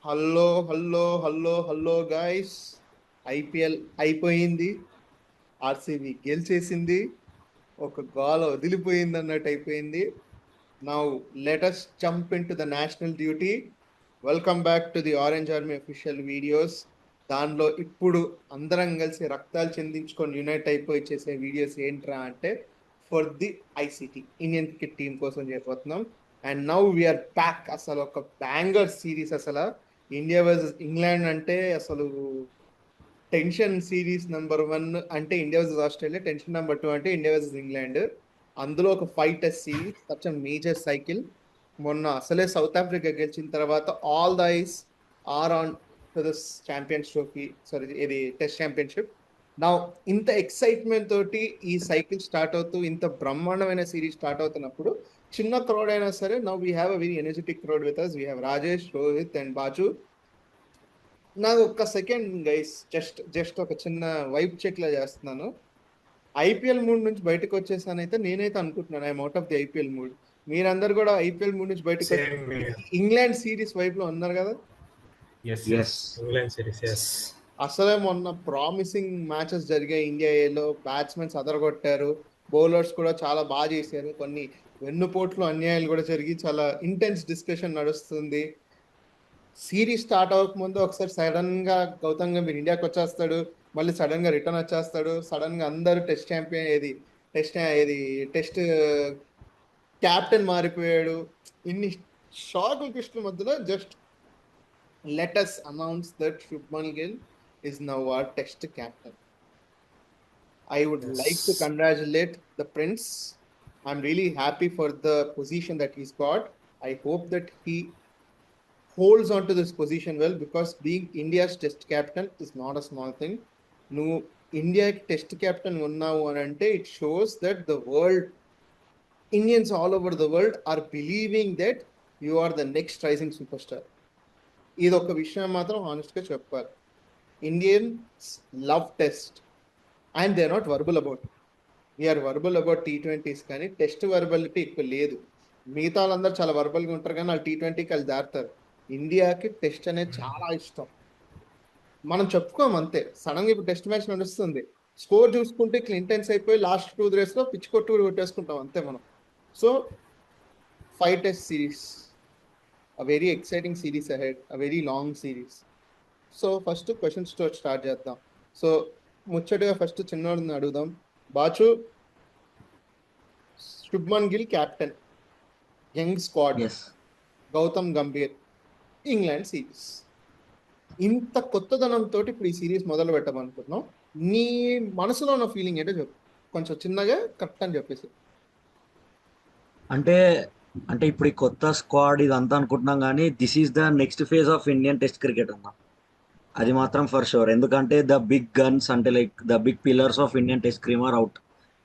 Hello hello hello hello guys. IPL అయిపోయింది. RCB గెలిచేసింది. ఒక గోల వదిలిపోయింది అన్నట్టు అయిపోయింది. Now let's jump in to the national duty. Welcome back to the Orange Army official videos. దానిలో ఇప్పుడు అందరం కలిసి రక్తాలు చెందించుకొని యునైట్ అయిపోయి చేసే వీడియోస్ ఏంట్రా అంటే for the ICT Indian cricket team కోసం చేయబోతున్నాం. And now we're back. అసలు ఒక బ్యాంగర్ సిరీస్. అసలు ఇండియా వర్సెస్ ఇంగ్లాండ్ అంటే అసలు టెన్షన్ సిరీస్ నెంబర్ 1 అంటే India versus Australia, tension number 2 అంటే ఇండియా వర్సెస్ ఇంగ్లాండ్. అందులో ఒక 5 test series, such a major cycle. మొన్న అసలే సౌత్ ఆఫ్రికా గెలిచిన తర్వాత all the eyes are on to this Champions Trophy, sorry ఇది టెస్ట్ ఛాంపియన్షిప్. నా ఇంత ఎక్సైట్మెంట్ తోటి ఈ సైకిల్ స్టార్ట్ అవుతూ ఇంత బ్రహ్మాండమైన సిరీస్ స్టార్ట్ అవుతున్నప్పుడు చిన్న క్రౌడ్ అయినా సరే, now we have a very energetic crowd with us. We have Rajesh, Rohit and Baju. నాకు ఒక్క సెకండ్ గైస్, జస్ట్ జస్ట్ ఒక చిన్న వైబ్ చెక్ లా చేస్తున్నాను. ఐపీఎల్ మూడ్ నుంచి బయటకు వచ్చేసానైతే నేనైతే అనుకుంటున్నాను I'm out of the IPL mood. మీరందరూ కూడా ఐపీఎల్ మూడ్ నుంచి బయటకు వచ్చి Same here. ఇంగ్లాండ్ సిరీస్ వైపు లో ఉన్నారు కదా. Yes, Yes. England series, yes. అసలే మొన్న ప్రామిసింగ్ మ్యాచెస్ జరిగాయి. ఇండియాలో బ్యాట్స్మెన్స్ అదరగొట్టారు, బౌలర్స్ కూడా చాలా బాగా చేశారు. కొన్ని వెన్నుపోట్లు అన్యాయాలు కూడా జరిగి చాలా ఇంటెన్స్ డిస్కషన్ నడుస్తుంది. సిరీస్ స్టార్ట్ అవ్వకముందు ఒకసారి సడన్ గా గౌతమ్ గంభీర్ ఇండియాకి వచ్చేస్తాడు, మళ్ళీ సడన్ గా రిటర్న్ వచ్చేస్తాడు. సడన్ గా అందరూ టెస్ట్ ఛాంపియన్ టెస్ట్ క్యాప్టెన్ మారిపోయాడు. ఇన్ని షాకుల కృష్ణ మధ్యలో just let us announce that Shubman Gill is now our test captain. I would like to congratulate the Prince. I'm really happy for the position that he's got. I hope that he holds on to this position well, because being India's test captain is not a small thing. No, India test captain unnavu anante it shows that the world, Indians all over the world are believing that you are the next rising superstar. ఇది ఒక విషయం మాత్రం హానెస్ట్గా చెప్పాలి. Indians love test and they are not verbal about. We're verbal about T20s, కానీ test వర్బలిటీ ఎక్కువ లేదు. మిగతా వాళ్ళందరూ చాలా వర్బల్గా ఉంటారు, కానీ వాళ్ళు T20కి వాళ్ళు దారుతారు. ఇండియాకి టెస్ట్ అనేది చాలా ఇష్టం. మనం చెప్పుకోము అంతే. సడన్గా ఇప్పుడు టెస్ట్ మ్యాచ్ నడుస్తుంది, స్కోర్ చూసుకుంటే ఇంటెన్స్ అయిపోయి లాస్ట్ 2 daysలో పిచ్ కొట్టు కొట్టేసుకుంటాం అంతే మనం. So 5 Test series, a very exciting series ahead, a very long series. So first questions తో స్టార్ట్ చేద్దాం. సో ముచ్చటగా ఫస్ట్ చిన్నోడిని అడుగుదాం. Bachu, Shubman Gill captain, young squad, Yes. Gautam Gambhir, England series. ఇంత కొత్తదనంతో ఇప్పుడు ఈ సిరీస్ మొదలు పెట్టమనుకుంటున్నాం. నీ మనసులో ఉన్న ఫీలింగ్ ఏంటో చెప్పు, కొంచెం చిన్నగా కరెక్ట్ అని చెప్పేసి. అంటే అంటే ఇప్పుడు ఈ కొత్త స్క్వాడ్ ఇదంతా అనుకుంటున్నాం, కానీ this is the next phase of Indian test cricket అన్న. అది మాత్రం ఫర్ షూర్. ఎందుకంటే ద బిగ్ గన్స్ అంటే like the big pillars of Indian test cream are out.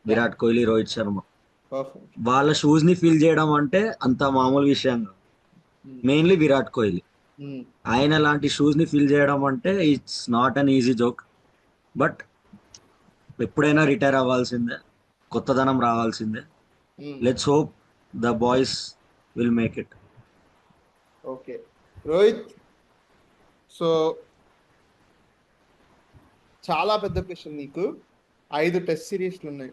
Virat Kohli, Rohit Sharma, perfect. వాళ్ళ షూస్ ని ఫిల్ చేయడం అంటే అంత మామూలు విషయం కాదు. మెయిన్లీ విరాట్ కోహ్లీ, ఆయన లాంటి షూస్ ని ఫిల్ చేయడం అంటే it's not an easy joke. But ఎప్పుడైనా రిటైర్ అవ్వాల్సిందే, కొత్తదనం రావాల్సిందే. Let's hope the boys will make it. Okay Rohit, so చాలా పెద్ద క్వశ్చన్ నీకు. 5 టెస్ట్ సిరీస్లు ఉన్నాయి.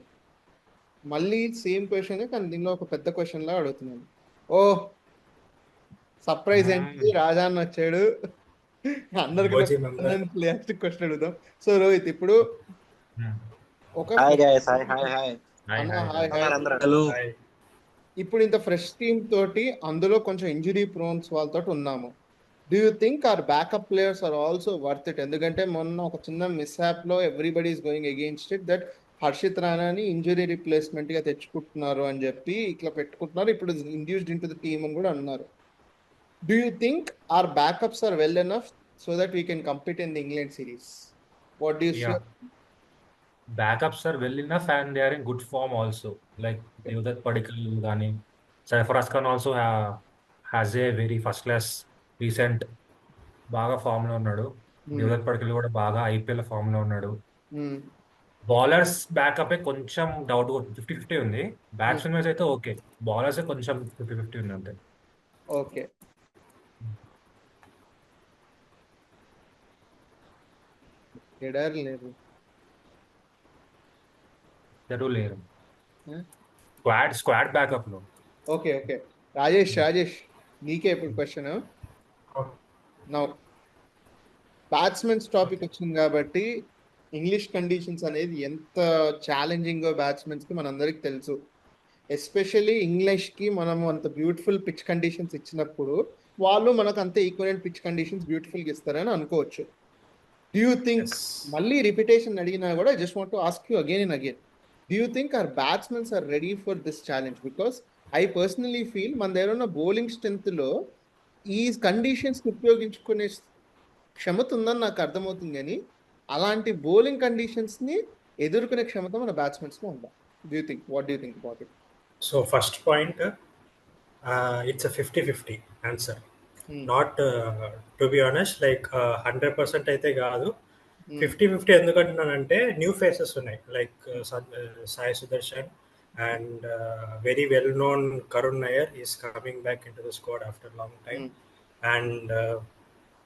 మళ్ళీ సేమ్ క్వశ్చన్, కానీ దీనిలో ఒక పెద్ద క్వశ్చన్ లా అడుగుతున్నాను. ఓ సర్ప్రైజ్ ఏంటి, రాజా అన్న వచ్చాడు. అందరికి లాస్ట్ క్వశ్చన్ అడుగుదాం. సో రోహిత్, ఇప్పుడు ఒక hi guys, hi hi hi. అన్న హాయ్ హాయ్. హలో. ఇప్పుడు ఇంత ఫ్రెష్ టీమ్ తోటి, అందులో కొంచెం ఇంజురీ ప్రోన్స్ వాళ్ళతో ఉన్నాము. Do you think our backup players are also worth it? ఎందుకంటే మొన్న ఒక చిన్న మిస్హాప్ లో everybody is going against it, that Harshit రాణాని ఇంజురీ రిప్లేస్మెంట్ గా తెచ్చుకుంటున్నారు అని చెప్పి ఇట్లా పెట్టుకుంటున్నారు. ఇప్పుడు induced in to the team అని కూడా అన్నారు. Do you think our backups are well enough so that we can compete in the England series? What do you say? Backups are well enough and they are in good form also. Like Devdutt Padikkal Gani, Sarfaraz Khan also has a very first class recent బాగా form లో ఉన్నాడు. దేవదత్ పడికల్ కూడా బాగా IPL form లో ఉన్నాడు. Bowlers backup కొంచెం doubt 50-50 ఉంది. Batsmen wise అయితే ఓకే, బౌలర్స్ కొంచెం 50-50 ఉంది అంతే. ఓకే, ఎడారు లేరు. ఎవరు లేరు. Huh? స్క్వాడ్ బ్యాకప్ లో. ఓకే ఓకే రాజేష్ నీకే ఇప్పుడు క్వశ్చన్. నౌ బ్యాట్స్మెన్స్ టాపిక్ వచ్చింది కాబట్టి ఇంగ్లీష్ కండిషన్స్ అనేది ఎంత ఛాలెంజింగ్ బ్యాట్స్మెన్స్ కి మనందరికి తెలుసు. ఎస్పెషల్లీ ఇంగ్లీష్ కి మనం అంత బ్యూటిఫుల్ పిచ్ కండిషన్స్ ఇచ్చినప్పుడు వాళ్ళు మనకు అంత ఈక్వలెంట్ పిచ్ కండిషన్స్ బ్యూటిఫుల్ గా ఇస్తారని అనుకోవచ్చు. డూ యూ థింక్, మళ్ళీ రిపిటేషన్ అడిగినా కూడా just want to ask you again and again, do you think our batsmens are ready for this challenge? Because I personally feel మన దగ్గర ఉన్న బౌలింగ్ స్ట్రెంత్ లో ఈ కండిషన్స్ ఉపయోగించుకునే క్షమత ఉందని నాకు అర్థమవుతుంది, కానీ అలాంటి బౌలింగ్ కండిషన్స్ ని ఎదుర్కొనే క్షమత మన బ్యాట్స్మెన్స్ లో ఉందా? Do you think, what do you think about it? So first point, it's a 50-50 answer. Not to be honest, like 100% అయితే కాదు. 50-50 ఎందుకంటున్నానంటే న్యూ ఫేసెస్ ఉన్నాయి, like Sai Sudarshan and very well known Karun Nair is coming back in to the squad after long time. And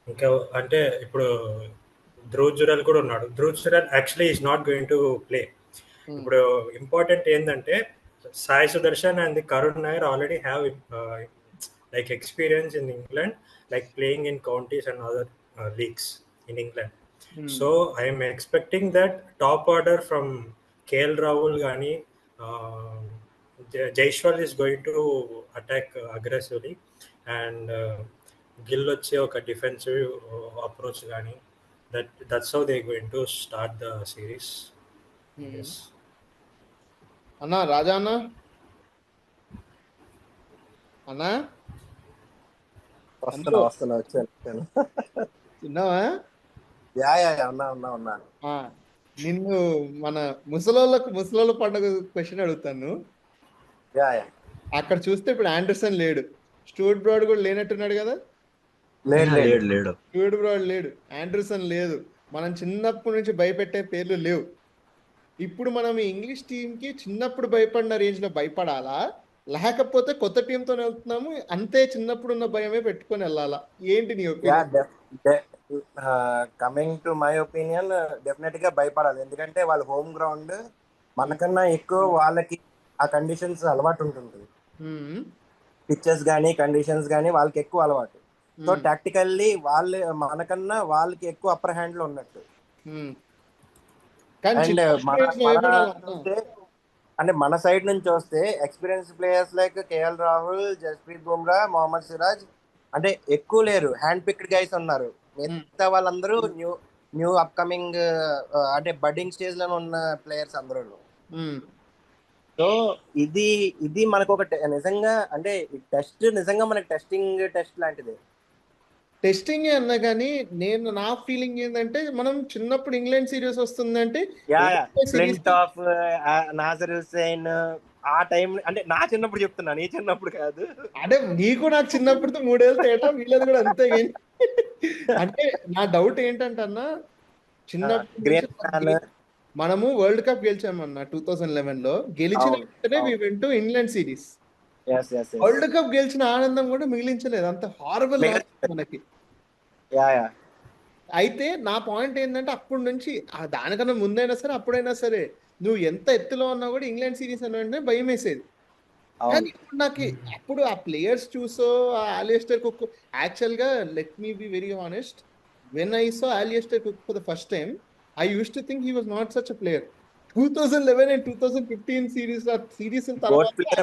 ఇంకా అంటే ఇప్పుడు ధ్రువ్ జురెల్ కూడా ఉన్నాడు. Dhruv Jurel actually is not going to play. ఇప్పుడు ఇంపార్టెంట్ ఏంటంటే Sai Sudarshan and the Karun Nair already have like experience in England, like playing in counties and other leagues in England. So I am expecting that top order from KL Rahul Gani, Jaiswal is going to attack aggressively, and Gill వచ్చే ఒక defensive approach Gani. That's how they're going to start the series. Yes. అన్నా రాజా అన్నా వస్తున్నా వచ్చాను. తిన్నావా? ఉన్నా. నిన్ను మన ముసలోళ్ళ పండుగ క్వశ్చన్ అడుగుతాను. అక్కడ చూస్తే ఇప్పుడు ఆండర్సన్ లేడు, స్టూవర్ట్ బ్రాడ్ కూడా లేనట్టున్నాడు కదా? లేడు. స్టూవర్ట్ బ్రాడ్ లేడు, ఆండర్సన్ లేదు, మనం చిన్నప్పటి నుంచి భయపెట్టే పేర్లు లేవు. ఇప్పుడు మనం ఈ ఇంగ్లీష్ టీమ్ కి చిన్నప్పుడు భయపడిన రేంజ్ లో భయపడాలా, లేకపోతే కొత్త టీంతో వెళ్తున్నాము అంతే చిన్నప్పుడు ఉన్న భయమే పెట్టుకొని వెళ్ళాలా? ఏంటి నీ opinion? Coming to my opinion, definite గా భయపడాలి. ఎందుకంటే వాళ్ళ హోమ్ గ్రౌండ్, మనకన్నా ఎక్కువ వాళ్ళకి ఆ కండిషన్స్ అలవాటు ఉంటుంది. పిచ్చెస్ కానీ కండిషన్స్ కానీ వాళ్ళకి ఎక్కువ అలవాటు. సో టాక్టికల్లీ వాళ్ళు మనకన్నా వాళ్ళకి ఎక్కువ అప్పర్ హ్యాండ్ లో ఉన్నట్టు. అండ్ అంటే మన సైడ్ నుంచి వస్తే experience players like KL Rahul, Jasprit Bumrah, Mohammed Siraj అంటే ఎక్కువ లేరు, హ్యాండ్ పిక్డ్ గైస్ ఉన్నారు. మిగతా వాళ్ళందరూ న్యూ అప్కమింగ్ అంటే బడ్డింగ్ స్టేజ్ లో ఉన్న ప్లేయర్స్ అందరూ. సో ఇది మనకు ఒక నిజంగా అంటే టెస్ట్, నిజంగా మనకి టెస్ట్ లాంటిది. టెస్టింగ్ అన్నా కానీ నా ఫీలింగ్ ఏంటంటే, మనం చిన్నప్పుడు ఇంగ్లాండ్ సిరీస్ వస్తుందంటే నాజర్ హుస్సేన్ ఆ టైం, అంటే నా చిన్నప్పుడు చెప్తున్నా, నీ చిన్నప్పుడు కాదు. అంటే నీకు నాకు చిన్నప్పుడు 3 ఏళ్ళు తేటా, వీళ్ళది కూడా అంతే. అంటే నా డౌట్ ఏంటంటే అన్న, చిన్నప్పుడు మనము వరల్డ్ కప్ గెలిచామన్న 2011 లో, గెలిచిన వెంటనే we went to England series. World cup గెలిచిన ఆనందం కూడా మిగిలించలేదు, అంత హారబుల్ మనకి. అయితే నా పాయింట్ ఏంటంటే, అప్పటి నుంచి దానికన్నా ముందైనా సరే అప్పుడైనా సరే నువ్వు ఎంత ఎత్తులో ఉన్నా కూడా ఇంగ్లాండ్ సిరీస్ అన్న వెంటనే భయం వేసేది. కానీ ఇప్పుడు నాకు అప్పుడు ఆ ప్లేయర్స్ చూసో, ఆ అలియస్టర్ కుక్, యాక్చువల్ గా let me be very honest, when I saw Alastair Cook for the first time, I use to think he was not such a player. 2011 and 2015 series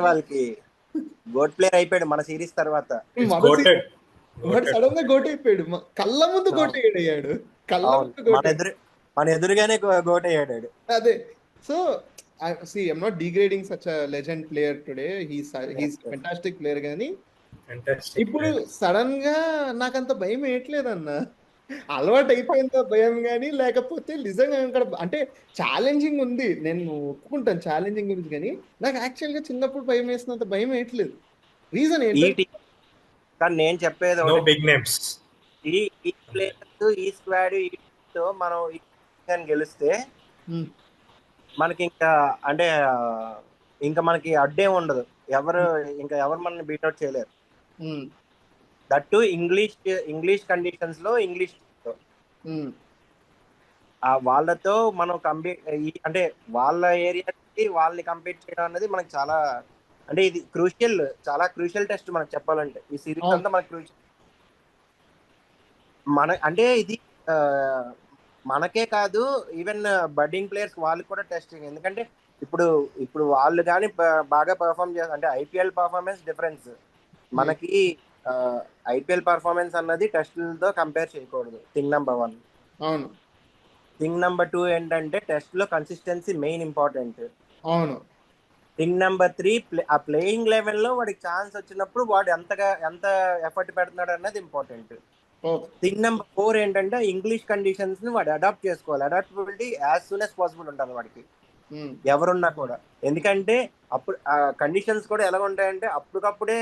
వాళ్ళకి గోట్ ప్లేయర్ అయిపోయాడు మన series తర్వాత. వాడు sudden గా goat అయిపోయాడు, కళ్ళ ముందు goat అయ్యాడు, మన ఎదురుగానే గోట్ అయ్యాడు. అదే. So see, I'm not degrading such a legend player today. He's fantastic player గానీ ఇప్పుడు సడన్ గా నాకంత భయం వేయట్లేదన్న. అలవాటు అయిపోయిందా భయం కానీ, లేకపోతే నిజంగా ఇక్కడ అంటే ఛాలెంజింగ్ ఉంది, నేను ఒప్పుకుంటాను ఛాలెంజింగ్ గురించి, కానీ నాకు యాక్చువల్ గా చిన్నప్పుడు భయం వేసినంత భయం వేయట్లేదు. రీజన్ ఏంటి? కానీ నేను చెప్పేది ఈ ప్లేయర్స్, ఈ స్క్వాడ్ తో మనం గెలిస్తే మనకి ఇంకా మనకి అడ్డే ఉండదు, ఎవరు మనల్ని బీట్అవుట్ చేయలేరు. దట్ టు ఇంగ్లీష్ కండిషన్స్ లో, ఇంగ్లీష్ వాళ్ళతో మనం అంటే వాళ్ళ ఏరియాకి వాళ్ళని కంపీట్ చేయడం అనేది మనకి చాలా, అంటే ఇది చాలా క్రూషియల్ టెస్ట్ మనకు చెప్పాలంటే. ఈ సిరీస్ అంతా మనకి క్రూషియల్. అంటే ఇది మనకే కాదు, ఈవెన్ బడ్డింగ్ ప్లేయర్స్ వాళ్ళకి కూడా టెస్టింగ్. ఎందుకంటే ఇప్పుడు వాళ్ళు కానీ బాగా పర్ఫామ్ చేస్తారు అంటే ఐపీఎల్ పర్ఫార్మెన్స్ డిఫరెన్స్. మనకి ఐపీఎల్ పర్ఫార్మెన్స్ అన్నది టెస్టులతో కంపేర్ చేయకూడదు. Thing number 1. అవును. థింగ్ నెంబర్ 2 ఏంటంటే టెస్ట్ లో కన్సిస్టెన్సీ మెయిన్ ఇంపార్టెంట్. అవును. థింగ్ నెంబర్ 3 ఆ ప్లేయింగ్ లెవెల్ లో వాడికి ఛాన్స్ వచ్చినప్పుడు వాడు ఎంత ఎఫర్ట్ పెడుతున్నాడు అన్నది ఇంపార్టెంట్. థింగ్ నెంబర్ 4 ఏంటంటే ఇంగ్లీష్ కండిషన్స్ ని వాడు అడాప్ట్ చేసుకోవాలి. Adaptability as soon as possible ఉండాలి వాడికి, ఎవరున్నా కూడా. ఎందుకంటే అప్పుడు కండిషన్స్ కూడా ఎలా ఉంటాయంటే అప్పటికప్పుడే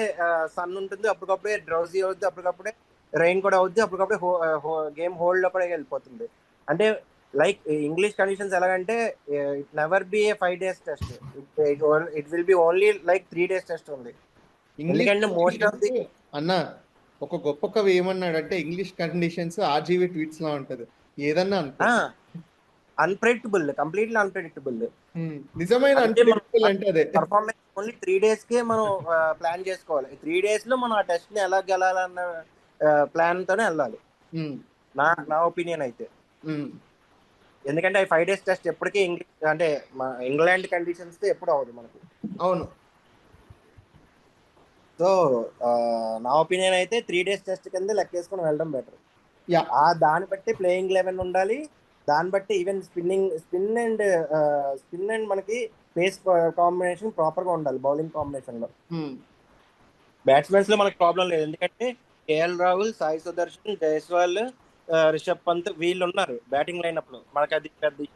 సన్ ఉంటుంది, అప్పటికప్పుడే డ్రౌజీ అవుద్ది, అప్పటికప్పుడే రెయిన్ కూడా అవుద్ది, అప్పటికప్పుడే గేమ్ హోల్డ్ లో కూడా వెళ్ళిపోతుంది. అంటే లైక్ ఇంగ్లీష్ కండిషన్స్ ఎలాగంటే it never be A 5 days test, it will be only like 3 days test ఉంది. ఎందుకంటే మోస్ట్ ఆఫ్ ది అన్న ఒక గొప్ప కవి ఏమన్నాడంటే ఇంగ్లీష్ కండిషన్స్ ఆర్జీవి ట్వీట్స్ లా ఉంటది, ఏదన్నా అన్ప్రెడిక్టబుల్, కంప్లీట్లీ అన్ప్రెడిక్టబుల్. నిజమైన అన్ప్రెడిక్టబుల్ అంటే అదే. పర్ఫార్మెన్స్ ఓన్లీ 3 days కే మనం ప్లాన్ చేసుకోవాలి. 3 days లో మనం ఆ టెస్ట్ ని ఎలా గెలాలన్న ప్లాన్ తోనే వెళ్ళాలి, నా ఒపీనియన్ అయితే. ఎందుకంటే 5 days టెస్ట్ ఎప్పటికీ అంటే ఇంగ్లాండ్ కండిషన్స్ తో ఎప్పుడు అవ్వదు మనకు. అవును. సో నా ఒపీనియన్ అయితే 3 days టెస్ట్ కింద లెక్కేసుకుని వెళ్ళడం బెటర్. దాన్ని బట్టి ప్లేయింగ్ 11 ఉండాలి, దాన్ని బట్టి ఈవెన్ స్పిన్ అండ్ మనకి పేస్ కాంబినేషన్ ప్రాపర్ గా ఉండాలి. బౌలింగ్ కాంబినేషన్ లో బ్యాట్స్మెన్స్ లో మనకి ప్రాబ్లం లేదు, ఎందుకంటే కేఎల్ రాహుల్, సాయి సుదర్శన్, జైస్వాల్, రిషబ్ పంత్ వీళ్ళు ఉన్నారు బ్యాటింగ్ లైనప్ లో. మనకి అది పెద్ద.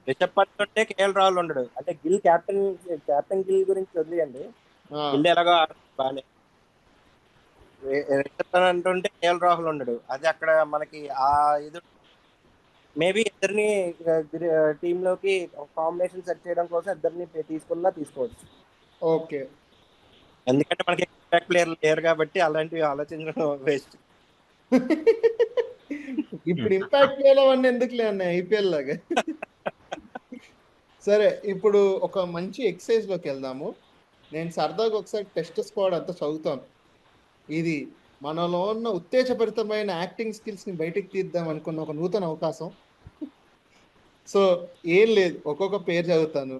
రిషబ్ పంత్ ఉంటే కేఎల్ రాహుల్ ఉండడు. అంటే కెప్టెన్ గిల్ గురించి వదిలేయండి, గిల్ ఎలాగో బాగానే. రిషబ్ పంత్ అంటుంటే కేఎల్ రాహుల్ ఉండడు. అది అక్కడ మనకి ఇది మేబీ ఇద్దరిని టీమ్ లోకి కాంబినేషన్ సెట్ చేయడం కోసం ఇద్దరిని తీసుకోవచ్చు. ఓకే. ఎందుకంటే మనకి ఇంపాక్ట్ ప్లేయర్ లేరు కాబట్టి అలాంటివి ఆలోచించడం వేస్ట్. ఇప్పుడు ఇంపాక్ట్ ప్లేయర్ అవన్నీ ఎందుకులే అన్న ఐపీఎల్ లాగా. సరే, ఇప్పుడు ఒక మంచి ఎక్సర్సైజ్ లోకి వెళ్దాము. నేను సరదాగా ఒకసారి టెస్ట్ స్క్వాడ్ అంతా చదువుతాను. ఇది మనలో ఉన్న ఉత్తేజభరితమైన యాక్టింగ్ స్కిల్స్ ని బయటికి తీద్దాం అనుకున్న ఒక నూతన అవకాశం. సో ఏం లేదు, ఒక్కొక్క పేరు చదువుతాను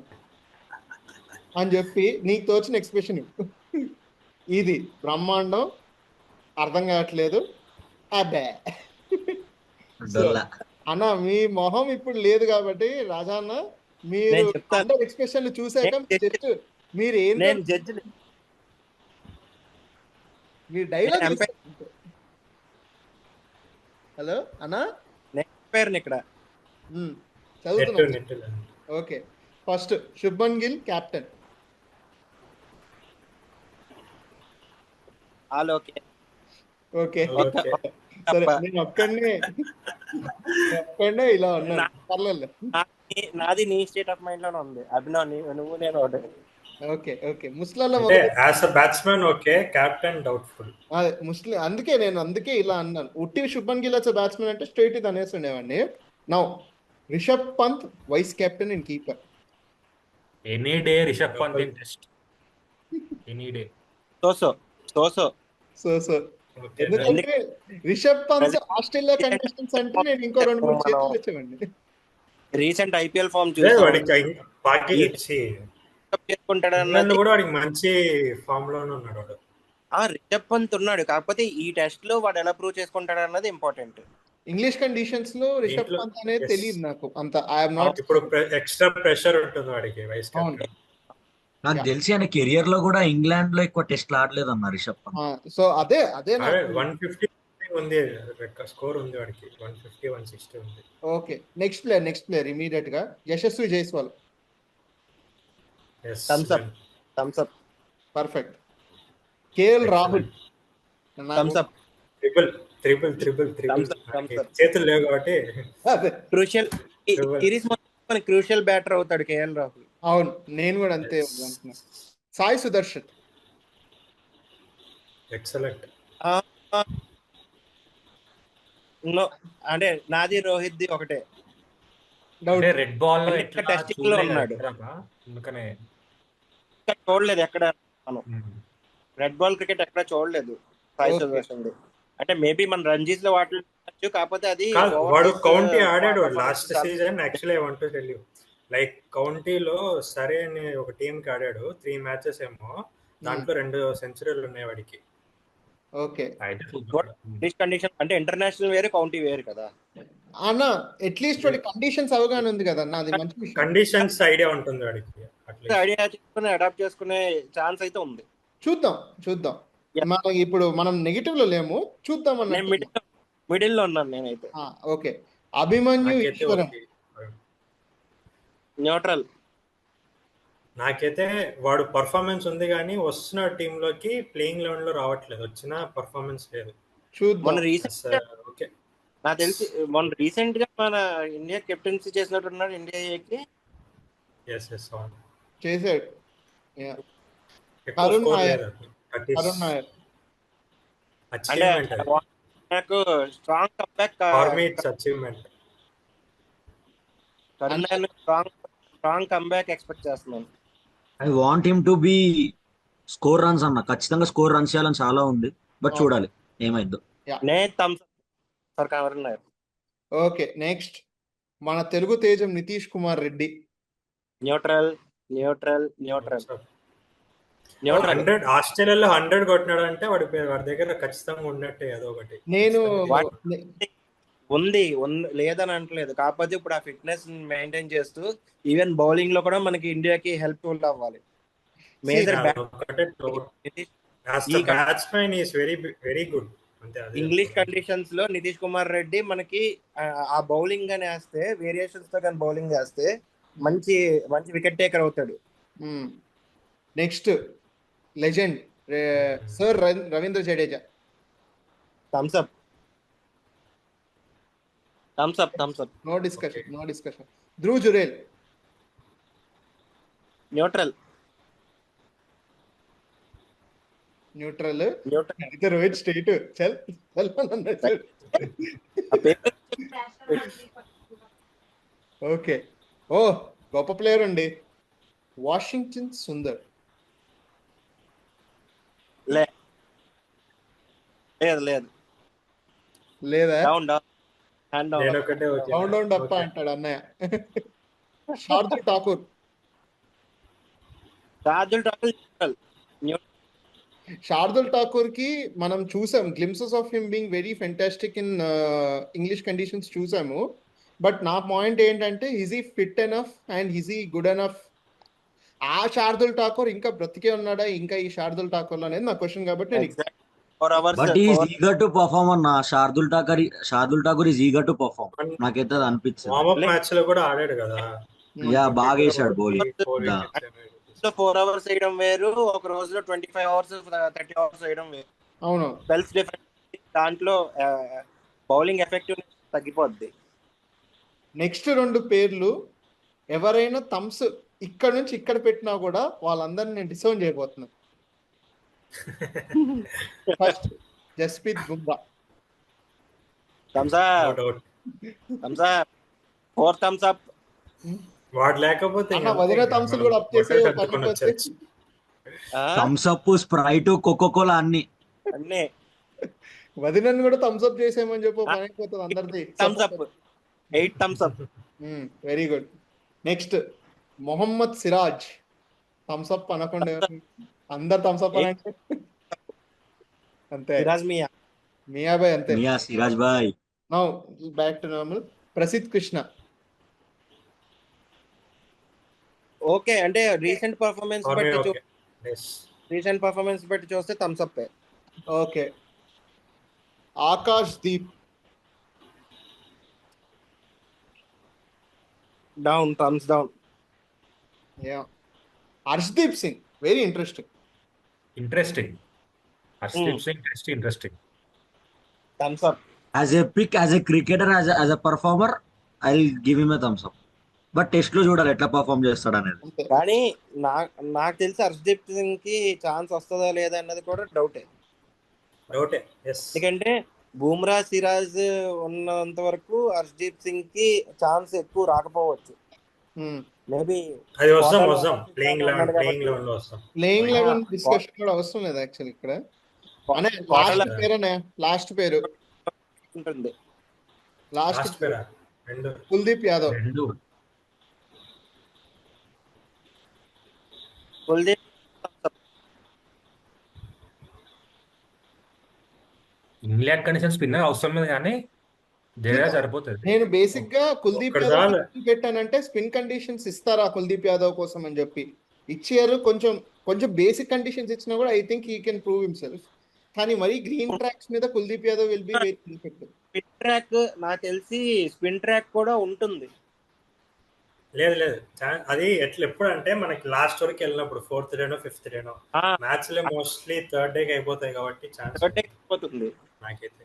అని చెప్పి నీకు తోచిన ఎక్స్ప్రెషన్. ఇది బ్రహ్మాండం, అర్థం కావట్లేదు, అబ్బే. అన్న మీ మొహం ఇప్పుడు లేదు కాబట్టి రాజా అన్న, మీరు అందరు ఎక్స్ప్రెషన్ చూసాక జస్ట్ మీరు ఏం మీ డైలాగ్. హలో అన్నా, ఇక్కడ చదువుతున్నా. Okay, first Shubman Gill captain. Okay, సరే నేను ఒక్కడనే ఇలా ఉన్నాను, పర్లేదు. నాది నీ స్టేట్ ఆఫ్ మైండ్ లోనే ఉంది అభినవ్, నువ్వు నేను ఒకటి. ఓకే ముస్లాల్లో as a batsmen okay, captain doubtful. అదే ముస్లిం, అందుకే ఇలా అన్నాను. ఉట్టి శుభ్మన్ గిల్ వచ్చే బ్యాట్స్మెన్ అంటే స్ట్రైట్ ఇది అనేసి ఉండేవాడిని. Now Rishabh Pant vice captain and keeper. Any day Rishabh Pant in test, any day. So ఎందుకంటే రిషబ్ పంత్ ఆస్ట్రేలియా కండిషన్స్ అంటే నేను ఇంకో 2-3 చేతులు తెచ్చేవాడిని. రీసెంట్ ఐపీఎల్ ఫామ్ కూడా మంచి ఫామ్ లోనే ఉన్నాడు. రిషబ్ పంత్ ఉన్నాడు, కాకపోతే ఈ టెస్ట్ లో వాడు ఎలా ప్రూవ్ చేసుకుంటాడు అన్నది ఇంపార్టెంట్. ఇంగ్లీష్ కండిషన్స్ లో రిషబ్ పంత్ అనేది తెలియదు నాకు అంత. I'm not. ఇప్పుడు ఎక్స్ట్రా ప్రెషర్ ఉంటుంది వాడికి వైస్ కెప్టెన్. నాకు తెలిసి ఆయన కెరియర్ లో కూడా ఇంగ్లాండ్ లో ఎక్కువ టెస్ట్ ఆడలేదు అన్న రిషబ్ పంత్. సో అదే 150 ఉంది స్కోర్ ఉంది వాడికి, 150 160 ఉంది. ఓకే, నెక్స్ట్ ప్లేయర్ ఇమీడియట్ గా Yashasvi Jaiswal. Thumbs up. Perfect. KL Rahul. Thumbs up. Triple చేతులు లేవు కాబట్టి క్రూషియల్ సిరీస్ మొత్తం క్రూషియల్ బ్యాటర్ అవుతాడు కేఎల్ రాహుల్. అవును, నేను కూడా అంతే అనుకున్నా. సాయి సుదర్శన్. ఎక్సలెంట్. అంటే నాది రోహిత్ ది ఒకటే. డౌట్. అంటే రెడ్ బాల్ లో అంటే ఎట్లా టెస్టింగ్ లో చూడలే కదా ఉన్నాడు, ఇప్పటిదాకా. అందుకనే ఇంకా చూడలేదు ఎక్కడ మనం. ఉమ్. రెడ్ బాల్ క్రికెట్ ఎక్కడ చూడలేదు సాయి Okay. సుదర్శన్ ది. అంటే మేబీ మన రంజీస్ లో వాటిలో చూడొచ్చు, కాకపోతే అది కాదు, వాడు overseas, కౌంటీ ఆడాడు performance లాస్ట్ చాలా season. Actually I want to tell you, like కౌంటీలో సరే అని ఒక టీం కి ఆడాడు 3 మ్యాచెస్ ఏమో, దాంట్లో 2 సెంచరీలు ఉన్నాయి వాడికి. ఓకే అయితే చూద్దాం. What English కండిషన్ అంటే ఇంటర్నేషనల్ వేరు, కౌంటీ వేరు కదా. అన్న, అట్లీస్ట్ వాడి కండిషన్స్ అవగాహన ఉంది కదా అన్న, అది మంచి విషయం. కండిషన్స్ ఐడియా ఉంటుంది వాడికి అట్లీస్ట్. ఐడియా చేసుకుని అడాప్ట్ చేసుకునే ఛాన్స్ అయితే ఉంది. చూద్దాం చూద్దాం. Yeah. మనం ఇప్పుడు మనం నెగిటివ్ లో లేము, చూద్దాం నేను అన్నట్టు. మిడిల్ లో ఉన్నాను నేనైతే. ఓకే. అభిమన్యు నాకైతే ఈశ్వరన్. ఓకే. న్యూట్రల్. నాకైతే వాడు పర్ఫార్మెన్స్ ఉంది కానీ వస్తున్న టీంలోకి ప్లేయింగ్ లెవెన్ లో రావట్లేదు, వచ్చిన పర్ఫార్మెన్స్ లేదు. చూద్దాం. మొన్న రీసెంట్ ఓకే, నాకు తెలిసి మొన్న రీసెంట్ గా మన ఇండియా కెప్టెన్సీ చేసినట్టున్నాడు ఇండియాకి. ఎస్ ఎస్ అవును. చేశాడు. Yeah. ఎక్కువ అరుణ్ స్కోర్ నాయర్. లేదు. That is Arun Nair. అంటే achievement అది. నాకు strong comeback. For me it's achievement. Strong comeback expect చేస్తున్నాను. I want him to be score runs అన్న, ఖచ్చితంగా స్కోర్ రన్స్ చేయాలని చాలా ఉంది, బట్ చూడాలి ఏమైందో. నేను thumbs for Karun Nair. Okay. Next మన తెలుగు తేజం Nitish Kumar Reddy. Neutral neutral neutral neutral. 100 ఆస్ట్రేలియాలో 100 కొట్టినాడు అంటే వాడి దగ్గర ఖచ్చితంగా ఉన్నట్టే ఏదో ఒకటి. నేను ఉంది లేదని అంటలేదు, కాకపోతే ఇప్పుడు ఆ ఫిట్నెస్ మెయింటైన్ చేస్తూ ఈవెన్ బౌలింగ్ లో కూడా మనకి ఇండియాకి హెల్ప్ఫుల్ అవ్వాలి. Major batsmen is very very good. అంతే. ఇంగ్లీష్ కండిషన్స్ లో నితీష్ కుమార్ రెడ్డి మనకి ఆ బౌలింగ్ గాని వేస్తే, వేరియేషన్స్ తో కానీ బౌలింగ్ వేస్తే మంచి మంచి వికెట్ టేకర్ అవుతాడు. Next legend sir Ravindra Jadeja. Thumbs up thumbs up thumbs up. No discussion no discussion. Dhruv Jurel. Neutral neutral. Neutral. అయితే రోహిత్ స్టేట్ చల్ ఓకే. ఓ గొప్ప ప్లేయర్ అండి, వాషింగ్టన్ సుందర్. లేదు లేదు లేదా? Down down hand down. నేను ఒకటే ఓకే. డౌన్ డౌన్ డప్ప అంటాడు అన్నయ్య. శార్దుల్ ఠాకూర్. శార్దుల్ ఠాకూర్ న్యూట్రల్. శార్దుల్ ఠాకూర్ కి మనం చూసాం glimpses of him being very fantastic in English conditions చూసాము. బట్ నా పాయింట్ ఏంటంటే easy fit enough and easy good enough. ఆ శార్దుల్ ఠాకూర్ ఇంకా బ్రతికే ఉన్నాడా ఇంకా ఈ శార్దుల్ ఠాకూర్ అనేది నా క్వశ్చన్. కాబట్టి నేను but is eager to perform అన్న. Shardul Thakur is eager to perform. నాకైతే అది అనిపించింది. వార్మప్ మ్యాచ్ లో కూడా ఆడాడు కదా. యా బాగా వేసాడు బౌలింగ్. 4 hours వేయడం వేరు, ఒక రోజులో 25 hours 30 hours వేయడం వేరు. అవును. Spells different. దాంట్లో బౌలింగ్ ఎఫెక్టివ్నెస్ తగ్గిపోద్ది. నెక్స్ట్ 2 పేర్లు ఎవరైనా థమ్స్ ఇక్కడ నుంచి ఇక్కడ పెట్టినా కూడా వాళ్ళందరినీ నేను డిసౌన్ చేయబోతున్నాను. First Jasprit Bumrah. Thumbs up thumbs up 4 thumbs up. వాడు లేకపోతే అన్న వదిన థమ్స్ కూడా అప్ చేసే థమ్స్ అప్, స్ప్రైట్, కోకోకోలా అన్ని వదినని కూడా థమ్స్ అప్ చేసేయమని చెప్పు, పని అయిపోతుంది అందరిది. Thumbs up 8 thumbs up. Very good. Next Mohammed Siraj. Thumbs up అనకుండా అందరు థమ్స్ అప్ అనంటే అంతే. సిరాజ్ మియా భాయ్ అంతే. సిరాజ్ భాయ్. Now back to normal. Prasidh Krishna. Okay. అంటే రీసెంట్ పర్ఫార్మెన్స్ బట్టి చూస్తే thumbs up. Okay. Akash Deep. Down thumbs down. Harshdeep Singh very interesting. Harshdeep Singh interesting. Thumbs up. As a pick, as a cricketer, as a performer I will give him a thumbs up. But test లో చూడాలి ఎట్లా perform చేస్తాడు అనేది. కానీ నాకు తెలిసి హర్షదీప్ సింగ్ కి ఛాన్స్ వస్తుందా లేదా అన్నది కూడా డౌటే. ఎందుకంటే బూమ్రా సిరాజ్ ఉన్నంత వరకు హర్షదీప్ సింగ్ కి ఛాన్స్ ఎక్కువ రాకపోవచ్చు. మేబీ అది వస్తాం ప్లేయింగ్ లెవెన్ లో వస్తాం. ప్లేయింగ్ లెవెన్ డిస్కషన్ కూడా అవసరం లేదు యాక్చువల్ ఇక్కడ. అనే లాస్ట్ పేరు ఉంటుంది. లాస్ట్ పేరు Kuldeep Yadav. Kuldeep England condition spinner అవసరం లేదు కానీ జడేజా సరిపోతుంది. నేను బేసిక్ గా కుల్దీప్ ఒక్కడు యాదవ్ చాలు. పెట్టానంటే స్పిన్ కండిషన్స్ ఇస్తారా కుల్దీప్ యాదవ్ కోసం అని చెప్పి ఇచ్చారు. కొంచెం బేసిక్ కండిషన్స్ ఇచ్చినా కూడా I think he can prove himself. కానీ మరి గ్రీన్ ట్రాక్స్ మీద Kuldeep Yadav will be very effective. Spin track నాకు తెలిసి స్పిన్ ట్రాక్ కూడా ఉంటుంది. లేదు అది ఎప్పుడు అంటే మనకి లాస్ట్ వరకు వెళ్ళినప్పుడు 4th డేనో 5th డేనో మ్యాచ్ లో మోస్ట్లీ 3rd డేకి అయిపోతాయి కాబట్టి ఛాన్స్ అయిపోతుంది నాకైతే.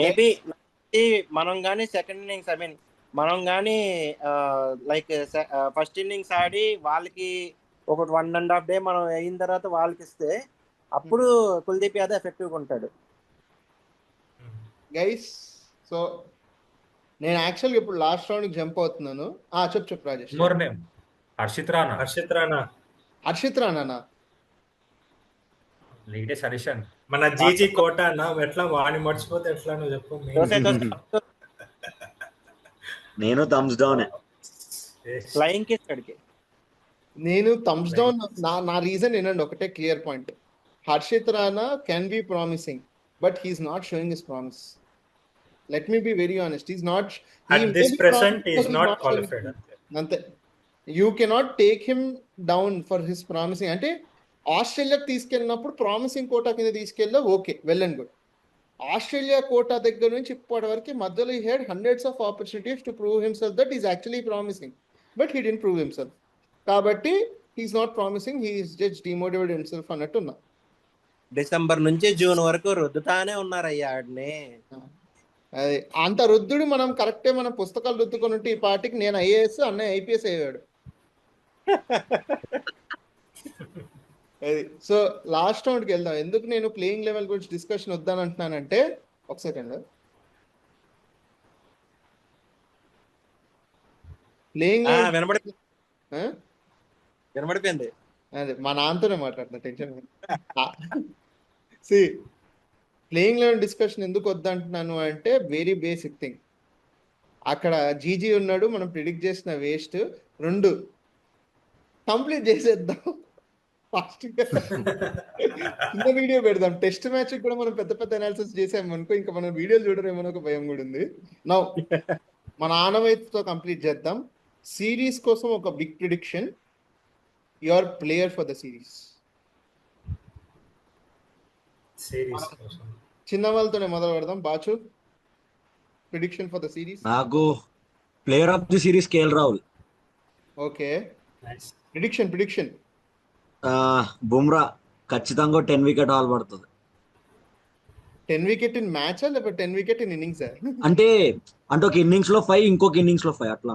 మేబీ మనం కానీ సెకండ్ ఇన్నింగ్స్ మనం కానీ లైక్ ఫస్ట్ ఇన్నింగ్స్ ఆడి వాళ్ళకి ఒక 1.5 డే మనం అయిన తర్వాత వాళ్ళకి ఇస్తే అప్పుడు కుల్దీప్ యాదవ్ ఎఫెక్టివ్గా ఉంటాడు. గైస్ సో నేను యాక్చువల్గా ఇప్పుడు లాస్ట్ రౌండ్ జంప్ అవుతున్నాను. చెప్పు రాజేష్. హర్షిత్ రానా లేటెస్ట్ అడిషన్ మన జీజీ కోట అన్న ఎట్లా వాడిని మర్చిపోతే ఎట్లా నువ్వు చెప్పు. నేను థమ్స్ డౌన్ ఫ్లయింగ్ కిస్ అడిగి నేను థమ్స్ డౌన్. నా రీజన్ ఏంటంటే ఒకటే clear point. Harshit Rana can be promising but he's not showing his promise. Let me be very honest. He's not. At this present, he is not qualified. Ante. You cannot take him down for his promising. అంటే Australia తీసుకెళ్ళినప్పుడు promising quota కింద తీసుకెళ్ళా okay well and good. Australia quota దగ్గర నుంచి ఇప్పటి వరకు మధ్యలో he had hundreds of opportunities to prove himself that he's actually promising, but he didn't prove himself. కాబట్టి he's not promising, he is just demotivated himself అన్నట్టున్నా. December నుంచి June వరకు రుద్దుతానే ఉన్నారయ్యా ఆడిని. అది అంత రుద్దుడు మనం కరెక్టే. మనం పుస్తకాలు రుద్దుకొని ఉంటే ఈ పార్టీకి నేను ఐఏఎస్ అన్నయ్య ఐపీఎస్ అయ్యాడు. అది సో లాస్ట్ రౌండ్కి వెళ్దాం. ఎందుకు నేను ప్లేయింగ్ లెవెల్ గురించి డిస్కషన్ వద్దాను అంటున్నానంటే ఒక సెకండ్. ప్లేయింగ్ వినబడిపోయింది. అదే మా నాన్నతోనే మాట్లాడుతున్నా టెన్షన్. ప్లేయింగ్ లెవెల్ డిస్కషన్ ఎందుకు వద్దంటున్నాను అంటే వెరీ బేసిక్ థింగ్. అక్కడ జీజీ ఉన్నాడు, మనం ప్రిడిక్ట్ చేసిన వేస్ట్ 2 కంప్లీట్ చేసేద్దాం. ఫాస్ట్ చిన్న వీడియో పెడదాం. టెస్ట్ మ్యాచ్ కూడా మనం పెద్ద పెద్ద అనాలిసిస్ చేసాము అనుకో, ఇంకా మనం వీడియోలు చూడరేమో ఒక భయం కూడా ఉంది. నౌ మన ఆనవాయితీతో కంప్లీట్ చేద్దాం. సిరీస్ కోసం ఒక big prediction. Your player for the series. చిన్న వాళ్ళతోనే మొదలు పెడదాం. Bachu prediction for the series. నాకు player of the series KL Rahul. Okay prediction Bumrah ఖచ్చితంగా 10 వికెట్ హాల్ పడుతుంది. 10 వికెట్ ఇన్ మ్యాచ్ లేకపోతే 10 వికెట్ ఇన్ ఇన్నింగ్స్? అంటే ఒక ఇన్నింగ్స్ లో 5 ఇంకొక ఇన్నింగ్స్ లో 5 అట్లా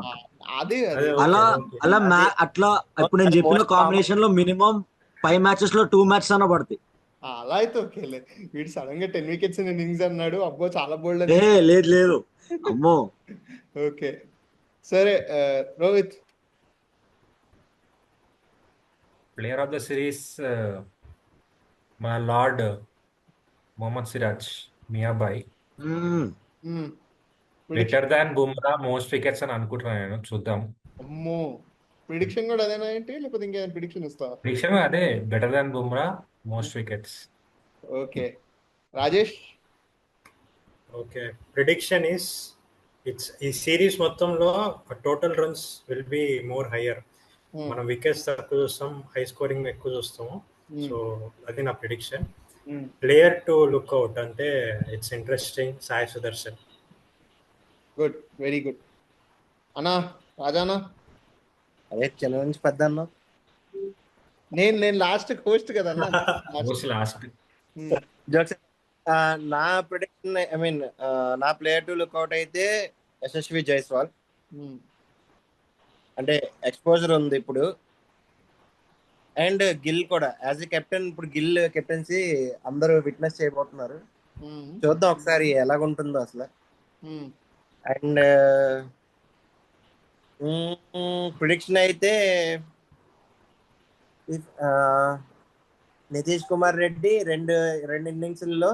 అట్లా ఇప్పుడు నేను చెప్పిన కాంబినేషన్ లో మినిమం 5 మ్యాచెస్ లో 2 మ్యాచెస్ అన్న పడతాయి. అలా అయితే ఓకేలే. వీడు సడన్ గా 10 వికెట్స్ ఇన్ ఇన్నింగ్స్ అన్నాడు. అబ్బో చాలా బోల్డ్. లేదు అమ్మో. ఓకే సరే Rohit. Player of the series మన లార్డ్ మొహమ్మద్ సిరాజ్ మియాబాయ్. Better than Bumrah most wickets అని అనుకుంటున్నాను నేను. చూద్దాం. అమ్మో ప్రిడిక్షన్ కూడా అదేనా ఏంటి లేకపోతే ఇంకేమైనా ప్రిడిక్షన్ ఇస్తా? ప్రిడిక్షన్ అదే, better than Bumrah most wickets. Okay Rajesh. Okay prediction is ఈ సిరీస్ మొత్తంలో total runs will be more higher. మనం వికెట్స్ తక్కువ చూస్తాం, హై స్కోరింగ్ ఎక్కువ చూస్తాము. సో అది నా prediction. Player to look out అంటే it's interesting Sai Sudharsan. Good, very good. అన్నా రాజానా? అదే చిన్న నుంచి పెద్ద అన్నా. నేను లాస్ట్ హోస్ట్ కదా అన్న. Last jokes. నా ప్రిడిక్షన్ నా ప్లేయర్ టు లుక్అవుట్ అయితే యశస్వి జైస్వాల్. అంటే ఎక్స్పోజర్ ఉంది ఇప్పుడు. అండ్ గిల్ కూడా యాజ్ ఎ కెప్టెన్. ఇప్పుడు గిల్ కెప్టెన్సీ అందరూ విట్నెస్ చేయబోతున్నారు. చూద్దాం ఒకసారి ఎలాగుంటుందో అసలు. అండ్ ప్రిడిక్షన్ అయితే నితీష్ కుమార్ రెడ్డి రెండు ఇన్నింగ్స్లో,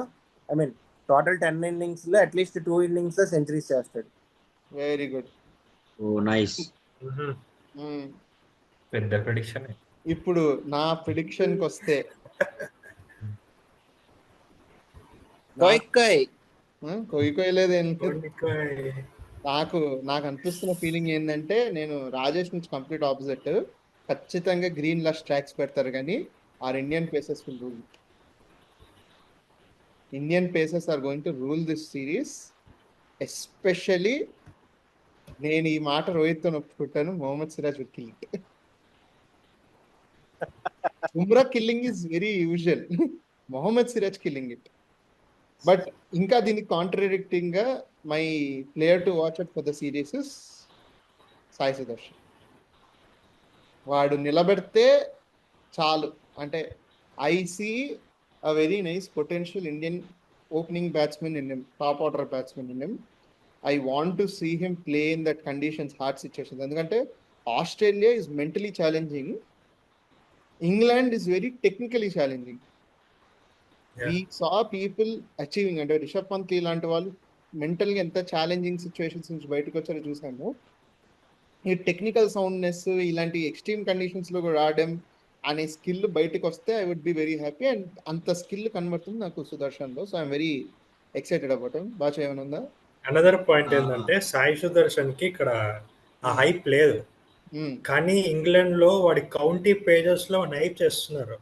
I mean total 10 innings at least 2 innings centuries చేస్తాడు. Very good. Oh nice. పెద్ద ప్రిడిక్షన్. ఇప్పుడు నా ప్రిడిక్షన్ కి వస్తే కొయ్యి లేదేం నాకు అనిపిస్తున్న ఫీలింగ్ ఏంటంటే, నేను రాజేష్ నుంచి కంప్లీట్ ఆపోజిట్. ఖచ్చితంగా గ్రీన్ లష్ ట్రాక్స్ పెడతారు, కానీ are Indian pacers will rule. Indian pacers are going to rule this series. Especially నేను ఈ మాట రోహిత్తో ఒప్పుకుంటాను, Mohammed Siraj will kill it. Bumrah killing is very usual, Mohammed Siraj killing it. But ఇంకా దీనికి కాంట్రడిక్టింగ్ గా my player to watch out for the series is Sai Sudharsan. వాడు నిలబెడితే చాలు. అంటే I see a very nice potential Indian opening batsmen in him, top order batsmen in him. I want to see him play in that conditions, hard situations. ఎందుకంటే Australia is mentally challenging, England is very technically challenging. We saw people achieving, అంటే రిషబ్ పంత్ ఇలాంటి వాళ్ళు మెంటల్గా ఎంత challenging situations నుంచి బయటకు వచ్చారో చూసాము. ఈ టెక్నికల్ సౌండ్నెస్, ఇలాంటి ఎక్స్ట్రీమ్ కండిషన్స్లో కూడా ఆడడం అనే స్కిల్ బయటకు వస్తే I would be very happy. And అంత స్కిల్ కనబడుతుంది నాకు సుదర్శన్లో. So I'm very excited about him. బాగా ఏమైనా ఉందా? అనదర్ పాయింట్ ఏంటంటే, సాయి సుదర్శన్ కి ఇక్కడ ఆ హైప్ లేదు, కానీ ఇంగ్లాండ్ లో వాడి కౌంటీ పేజెస్ లో హైప్ చేస్తున్నారు.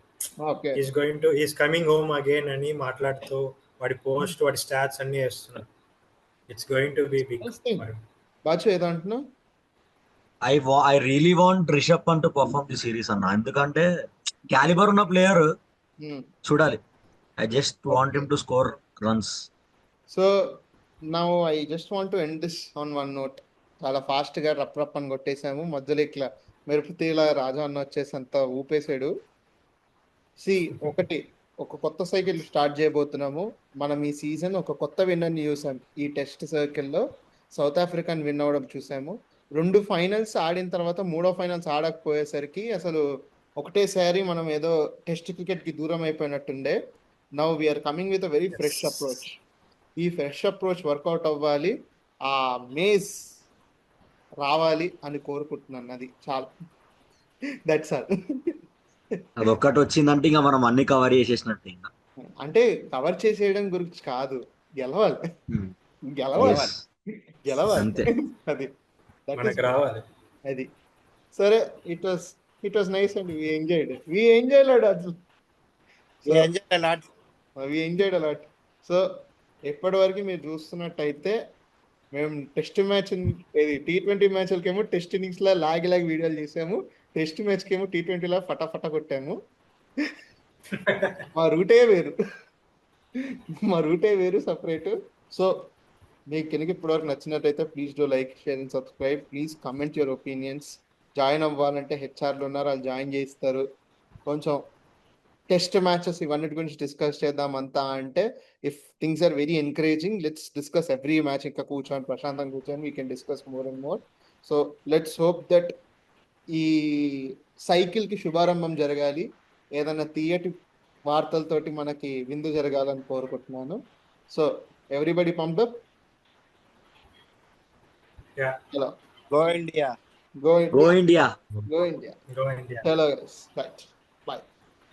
ఈస్ కమింగ్ హోమ్ అగైన్ అని మాట్లాడుతూ వాడి పోస్ట్, వాడి స్టాట్స్ అన్ని వేస్తున్నారు. It's going to be big. బాచు ఏదో అంటున్నావు? I really want Rishabh Pant to perform the series అన్న, ఎందుకంటే క్యాలిబర్ ఉన్న ప్లేయర్ చూడాలి. I just want him to score runs. So now I just want to end this on one note. చాలా fast గా రప్ అని కొట్టేసాము. మధ్యలో ఇట్లా మెరుపు తీల రాజా అన్న వచ్చేసి అంత ఊపేసాడు. ఒక కొత్త సైకిల్ స్టార్ట్ చేయబోతున్నాము మనం. ఈ సీజన్ ఒక కొత్త విన్నర్ని చూసాం. ఈ టెస్ట్ సర్కిల్లో సౌత్ ఆఫ్రికాని విన్ అవ్వడం చూసాము. 2 ఫైనల్స్ ఆడిన తర్వాత 3వ ఫైనల్స్ ఆడకపోయేసరికి అసలు ఒకటేసారి మనం ఏదో టెస్ట్ క్రికెట్కి దూరం అయిపోయినట్టుండే. Now we're coming with a very fresh approach. ఈ ఫ్రెష్ అప్రోచ్ వర్కౌట్ అవ్వాలి, ఆ మేజ్ రావాలి అని కోరుకుంటున్నాను. అది చాలా, దట్స్ ఆల్. అదొక్కటి వచ్చిందంటే ఇంకా మనం అన్ని కవర్ చేసేసినట్టు. ఇంకా అంటే కవర్ చేసేయడం గురించి కాదు, గెలవాలి. అది మనకు రావాలి. అది సరే. It was nice and we enjoyed a lot. So ఎప్పటి వరకు మీరు చూస్తున్నట్టయితే మేము టెస్ట్ మ్యాచ్, T20 మ్యాచ్లకేమో టెస్ట్ ఇన్నింగ్స్ లా లాగి వీడియోలు చేసాము, టెస్ట్ మ్యాచ్ కేమో T20 లా ఫటాఫట కొట్టాము. మా రూటే వేరు సపరేట్. సో మీకు కనుక ఇప్పటివరకు నచ్చినట్టయితే please do like, share and subscribe. Please comment your opinions. Join అవ్వాలంటే హెచ్ఆర్లు ఉన్నారు, వాళ్ళు జాయిన్ చేస్తారు. కొంచెం టెస్ట్ మ్యాచెస్ ఇవన్నిటి గురించి డిస్కస్ చేద్దాం అంతా. అంటే if things are very encouraging, let's discuss every match. ఇంకా ప్రశాంతంగా కూర్చొని we can discuss more and more. So let's hope that ఈ సైకిల్కి శుభారంభం జరగాలి, ఏదైనా తీయటి వార్తలతోటి మనకి విందు జరగాలని కోరుకుంటున్నాను. So everybody pumped up. Go India. Go India. Go India. Go India. Hello guys. Right. Bye.